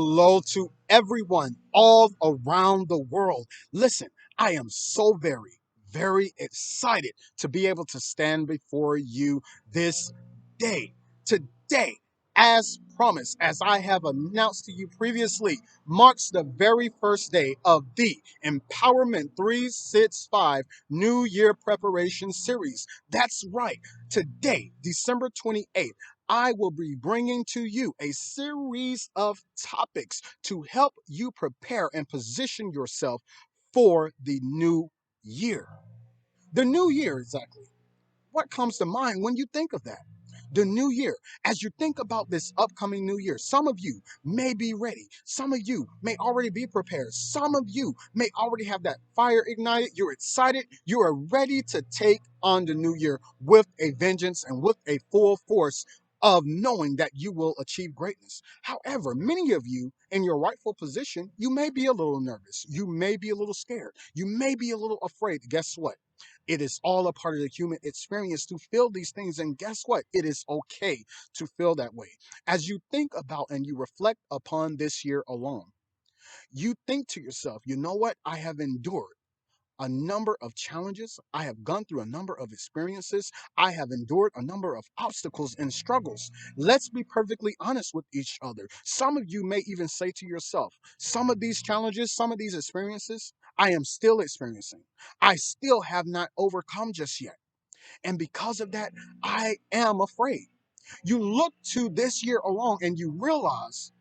Hello to everyone all around the world. Listen, I am so very excited to be able to stand before you this day. Today, as promised, as I have announced to you previously, marks the very first day of the Empowerment365 New Year Preparation Series. That's right. Today, December 28th, I will be bringing to you a series of topics to help you prepare and position yourself for the new year. The new year, exactly. What comes to mind when you think of that? The new year. As you think about this upcoming new year, some of you may be ready. Some of you may already be prepared. Some of you may already have that fire ignited. You're excited. You are ready to take on the new year with a vengeance and with a full force of knowing that you will achieve greatness. However, many of you in your rightful position, you may be a little nervous. You may be a little scared. You may be a little afraid. Guess what? It is all a part of the human experience to feel these things. And guess what? It is okay to feel that way. As you think about and you reflect upon this year alone, you think to yourself, you know what? I have endured a number of challenges. I have gone through a number of experiences. I have endured a number of obstacles and struggles. Let's be perfectly honest with each other. Some of you may even say to yourself, some of these challenges, some of these experiences, I am still experiencing. I still have not overcome just yet. And because of that, I am afraid. You look to this year alone and you realize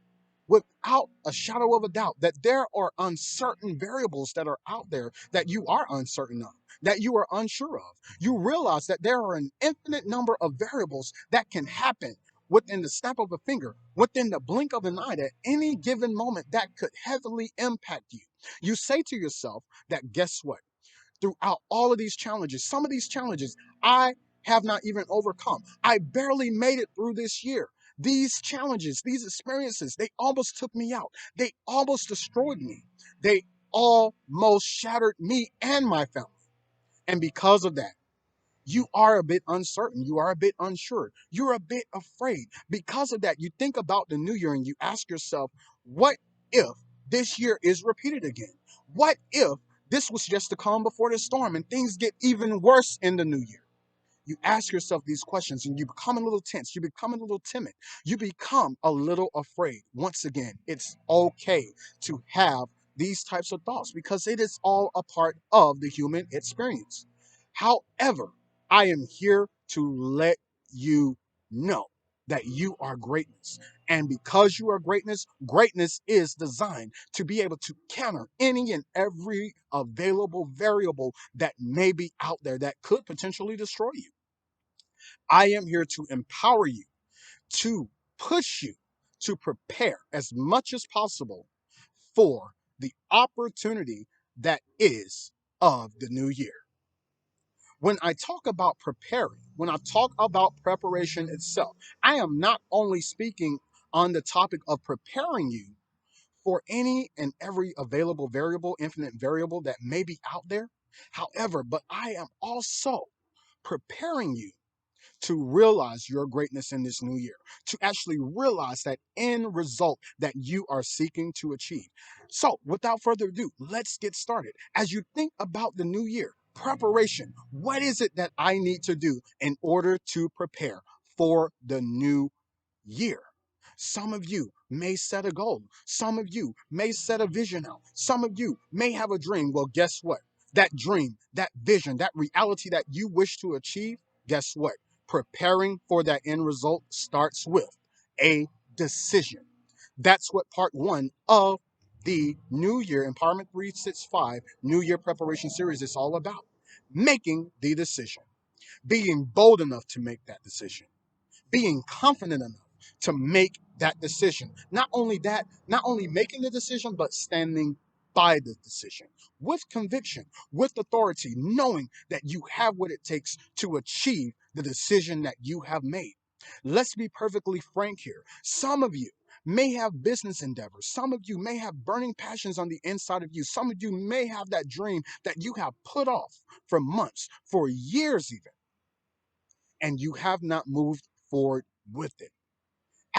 without a shadow of a doubt that there are uncertain variables that are out there that you are uncertain of, that you are unsure of. You realize that there are an infinite number of variables that can happen within the snap of a finger, within the blink of an eye, at any given moment that could heavily impact you. You say to yourself that, guess what? Throughout all of these challenges, some of these challenges I have not even overcome. I barely made it through this year. These challenges, these experiences, they almost took me out. They almost destroyed me. They almost shattered me and my family. And because of that, you are a bit uncertain. You are a bit unsure. You're a bit afraid. Because of that, you think about the new year and you ask yourself, what if this year is repeated again? What if this was just the calm before the storm and things get even worse in the new year? You ask yourself these questions and you become a little tense. You become a little timid. You become a little afraid. Once again, it's okay to have these types of thoughts because it is all a part of the human experience. However, I am here to let you know that you are greatness. And because you are greatness, greatness is designed to be able to counter any and every available variable that may be out there that could potentially destroy you. I am here to empower you, to push you to prepare as much as possible for the opportunity that is of the new year. When I talk about preparing, when I talk about preparation itself, I am not only speaking on the topic of preparing you for any and every available variable, infinite variable that may be out there. However, but I am also preparing you to realize your greatness in this new year, to actually realize that end result that you are seeking to achieve. So, without further ado, let's get started. As you think about the new year, preparation, what is it that I need to do in order to prepare for the new year? Some of you may set a goal. Some of you may set a vision out. Some of you may have a dream. Well, guess what? That dream, that vision, that reality that you wish to achieve, guess what? Preparing for that end result starts with a decision. That's what part one of the New Year Empowerment 365 New Year Preparation Series is all about. Making the decision, being bold enough to make that decision, being confident enough to make that decision. Not only that, not only making the decision, but standing by the decision with conviction, with authority, knowing that you have what it takes to achieve the decision that you have made. Let's be perfectly frank here. Some of you may have business endeavors. Some of you may have burning passions on the inside of you. Some of you may have that dream that you have put off for months, for years even, and you have not moved forward with it.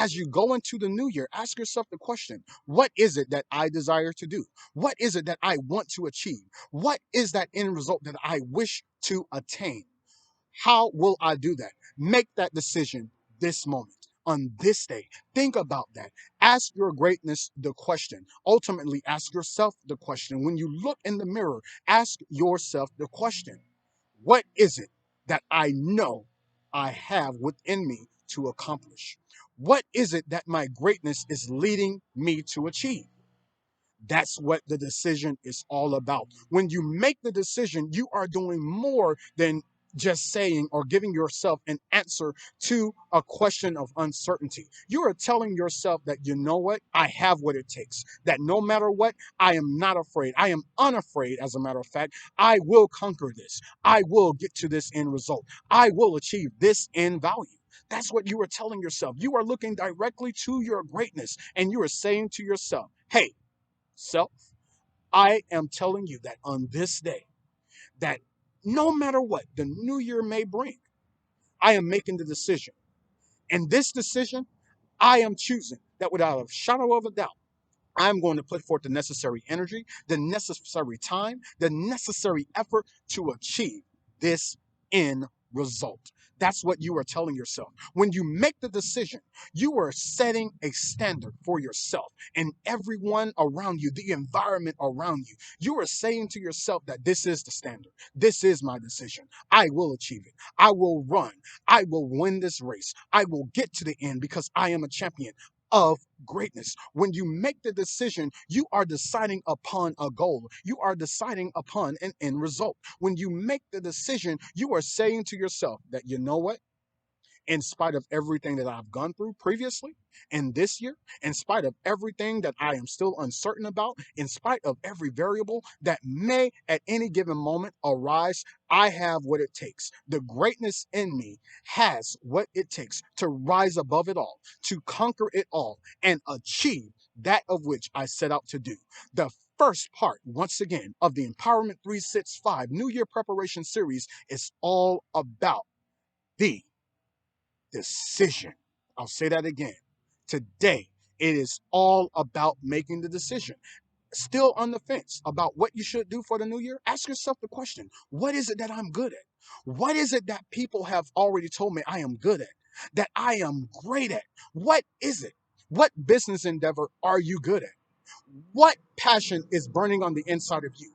As you go into the new year, ask yourself the question, what is it that I desire to do? What is it that I want to achieve? What is that end result that I wish to attain? How will I do that? Make that decision this moment, on this day. Think about that. Ask your greatness the question. Ultimately, ask yourself the question. When you look in the mirror, ask yourself the question, what is it that I know I have within me to accomplish? What is it that my greatness is leading me to achieve? That's what the decision is all about. When you make the decision, you are doing more than just saying or giving yourself an answer to a question of uncertainty. You are telling yourself that, you know what, I have what it takes, that no matter what, I am not afraid. I am unafraid, as a matter of fact. I will conquer this. I will get to this end result. I will achieve this end value. That's what you are telling yourself. You are looking directly to your greatness and you are saying to yourself, hey, self, I am telling you that on this day, that no matter what the new year may bring, I am making the decision. And this decision, I am choosing that without a shadow of a doubt, I'm going to put forth the necessary energy, the necessary time, the necessary effort to achieve this end result. That's what you are telling yourself. When you make the decision, you are setting a standard for yourself and everyone around you, the environment around you. You are saying to yourself that this is the standard. This is my decision. I will achieve it. I will run. I will win this race. I will get to the end because I am a champion of greatness. When you make the decision, you are deciding upon a goal. You are deciding upon an end result. When you make the decision, you are saying to yourself that, you know what? In spite of everything that I've gone through previously and this year, in spite of everything that I am still uncertain about, in spite of every variable that may at any given moment arise, I have what it takes. The greatness in me has what it takes to rise above it all, to conquer it all, and achieve that of which I set out to do. The first part, once again, of the Empowerment 365 New Year Preparation Series is all about the decision. I'll say that again. Today, it is all about making the decision. Still on the fence about what you should do for the new year? Ask yourself the question, what is it that I'm good at? What is it that people have already told me I am good at, that I am great at? What is it? What business endeavor are you good at? What passion is burning on the inside of you?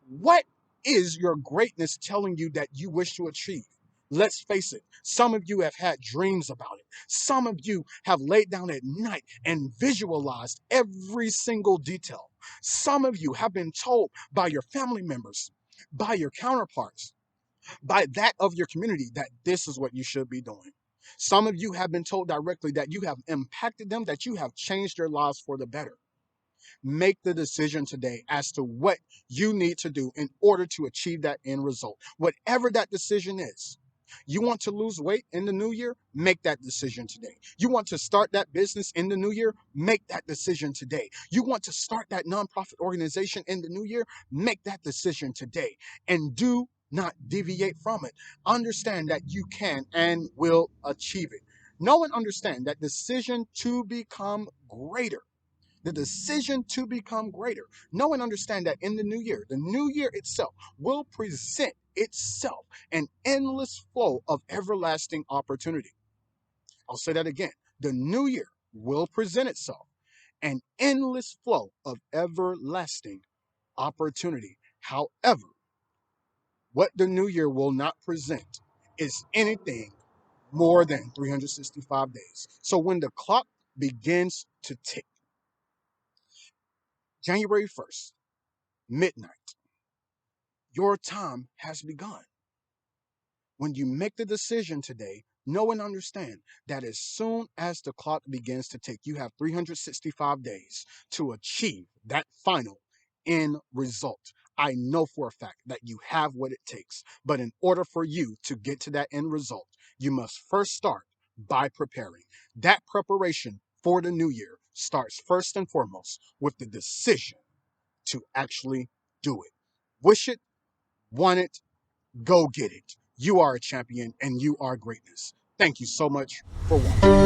What is your greatness telling you that you wish to achieve? Let's face it, some of you have had dreams about it. Some of you have laid down at night and visualized every single detail. Some of you have been told by your family members, by your counterparts, by that of your community that this is what you should be doing. Some of you have been told directly that you have impacted them, that you have changed their lives for the better. Make the decision today as to what you need to do in order to achieve that end result. Whatever that decision is. You want to lose weight in the new year? Make that decision today. You want to start that business in the new year? Make that decision today. You want to start that nonprofit organization in the new year? Make that decision today. And do not deviate from it. Understand that you can and will achieve it. Know and understand that decision to become greater, the decision to become greater. Know and understand that in the new year itself will present itself an endless flow of everlasting opportunity. I'll say that again. The new year will present itself an endless flow of everlasting opportunity. However, what the new year will not present is anything more than 365 days. So when the clock begins to tick, January 1st, midnight, your time has begun. When you make the decision today, know and understand that as soon as the clock begins to tick, you have 365 days to achieve that final end result. I know for a fact that you have what it takes, but in order for you to get to that end result, you must first start by preparing. That preparation for the new year starts first and foremost with the decision to actually do it. Wish it, want it, go get it. You are a champion and you are greatness. Thank you so much for watching.